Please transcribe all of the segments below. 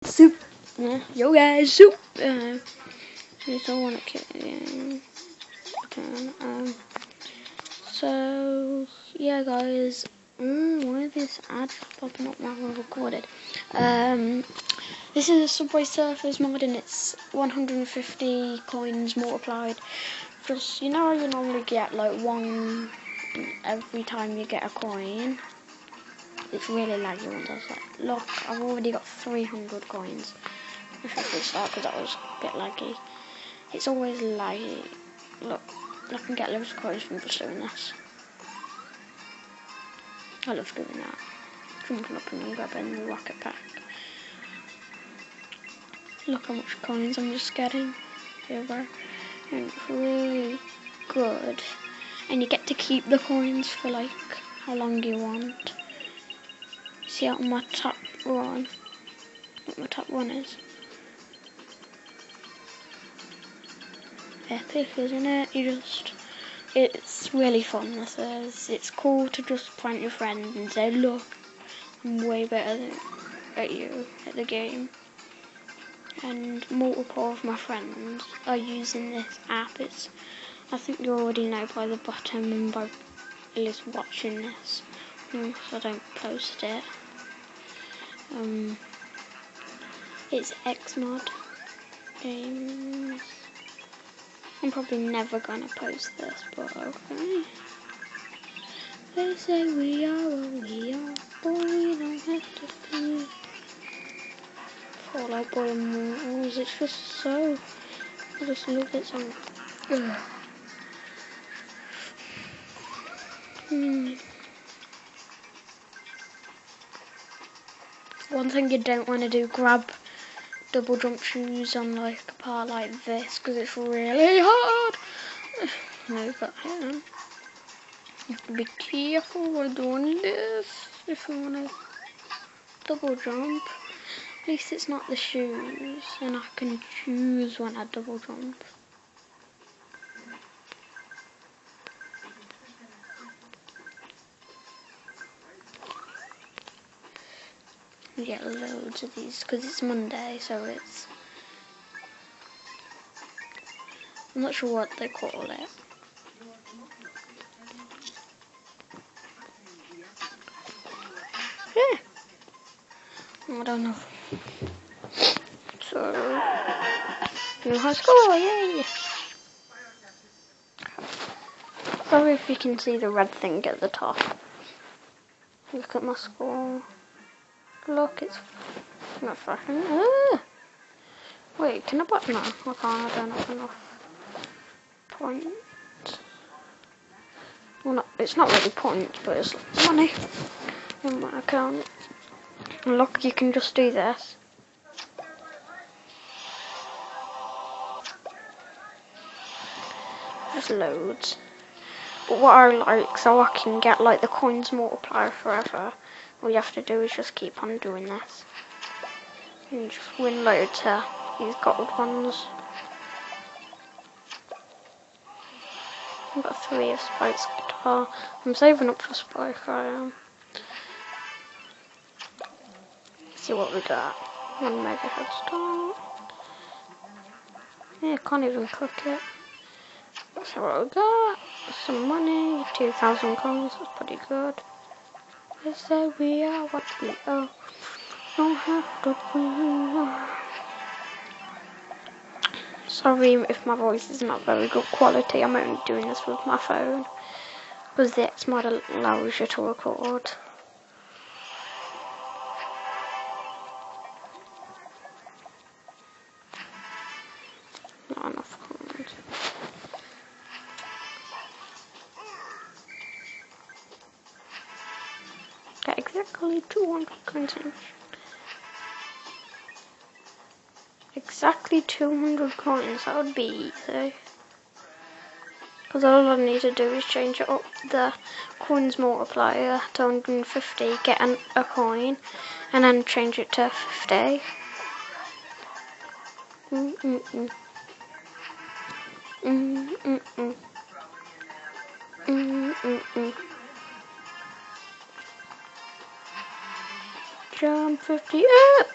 Soup. Yeah. Yo guys, soup. I don't want to kill so yeah guys, why are these ads popping up while we're recorded? This is a Subway Surfers mod and it's 150 coins multiplied. Just, you know how you normally get like one every time you get a coin? It's really laggy when it does that. Look, I've already got 300 coins. If I fix that, because that was a bit laggy. It's always laggy. Look, I can get loads of coins from just doing this. I love doing that. Jumping up and then grabbing the rocket pack. Look how much coins I'm just getting over. And it's really good. And you get to keep the coins for like how long you want. See out my top one. What my top one is. Epic, isn't it? It's really fun, this is. It's cool to just point your friend and say, look, I'm way better at you at the game. And multiple of my friends are using this app. I think you already know by the bottom and by at least watching this. So I don't post it. It's xmod games. I'm probably never gonna post this, but okay. They say we are what we are, but we don't have to be. Fall Out Boy Immortals, it's just so. I just love it so much. One thing you don't want to do, grab double jump shoes on like a part like this, because it's really hard. No, but yeah. You have to be careful while doing this if you want to double jump. At least it's not the shoes, and I can choose when I double jump. You get loads of these because it's Monday, so it's. I'm not sure what they call it. Yeah. I don't know. So, new high score, yay! Sorry if you can see the red thing at the top. Look at my score. Look, it's not flashing. Wait, can I buy? No, I can't. I don't have enough points. Well, it's not really points, but it's money in my account. And look, you can just do this. There's loads. But what I like, so I can get like the coins multiplier forever, all you have to do is just keep on doing this. And you just win loads here, these gold ones. I've got 3 of Spike's guitar. I'm saving up for Spike, I am. See what we got. 1 mega head start. Yeah, I can't even click it. Let's see what we got. Some money, 2,000 coins, that's pretty good. They say we are what we are. Don't have to be. Sorry if my voice is not very good quality. I'm only doing this with my phone because the xmod allows you to record. Not enough coins. Get exactly 200 coins in. Exactly 200 coins, that would be easy. Because all I need to do is change it up the coins multiplier to 150, get a coin, and then change it to 50. Jump 50 up!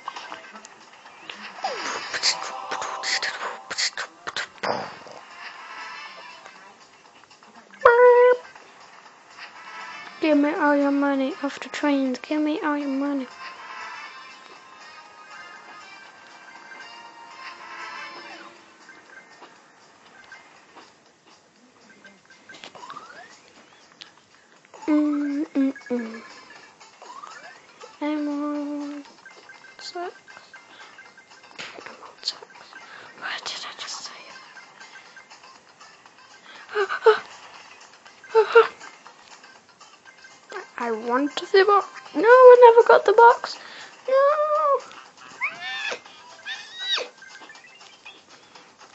Give me all your money off the trains. Give me all your money. I'm on sex. What did I just say? I want the box. No, I never got the box.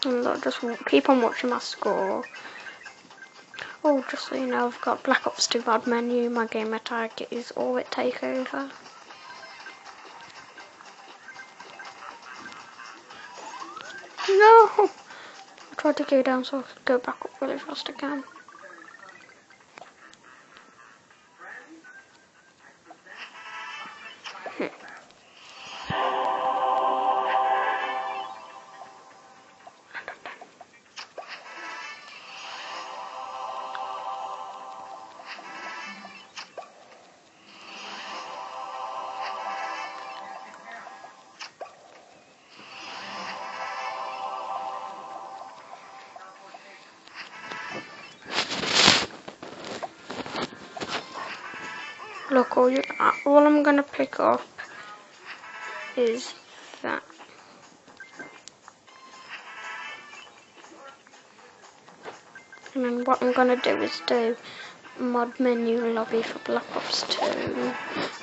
No. And I'll just keep on watching my score. Oh, just so you know, I've got Black Ops 2 mod menu. My gamer tag is Orbit Takeover. No! I tried to go down so I could go back up really fast again. Look, all I'm gonna pick up is that. And then what I'm gonna do is do mod menu lobby for Black Ops 2. I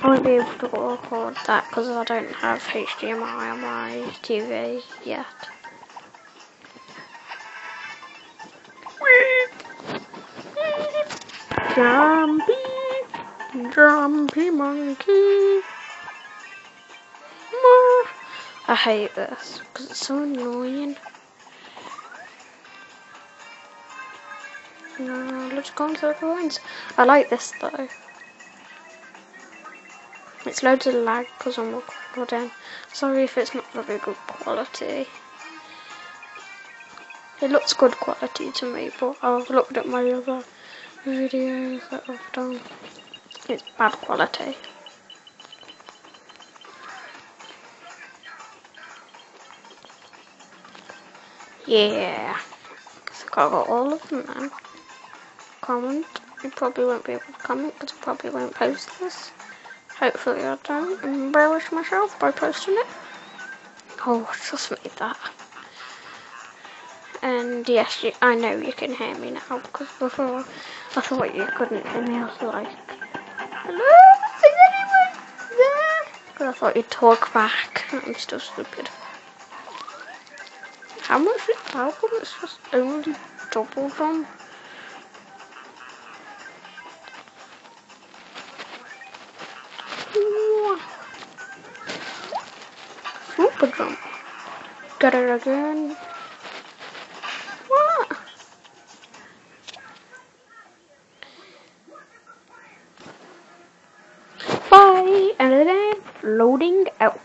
won't be able to record that because I don't have HDMI on my TV yet. Jumpy monkey. I hate this because it's so annoying. No, let's go into the coins. I like this though. It's loads of lag because I'm recording. Sorry if it's not very good quality. It looks good quality to me, but I've looked at my other videos that I've done. It's bad quality. Yeah. So I got all of them now. Comment. You probably won't be able to comment because I probably won't post this. Hopefully I don't embarrass myself by posting it. Oh, I just made that. And yes, I know you can hear me now because before I thought you couldn't hear me. I was like, hello, is anyone there? Because I thought you'd talk back. I'm still stupid. How much is the album? It's just only double jump. Super jump. Get it again. What? Bye. And then loading out.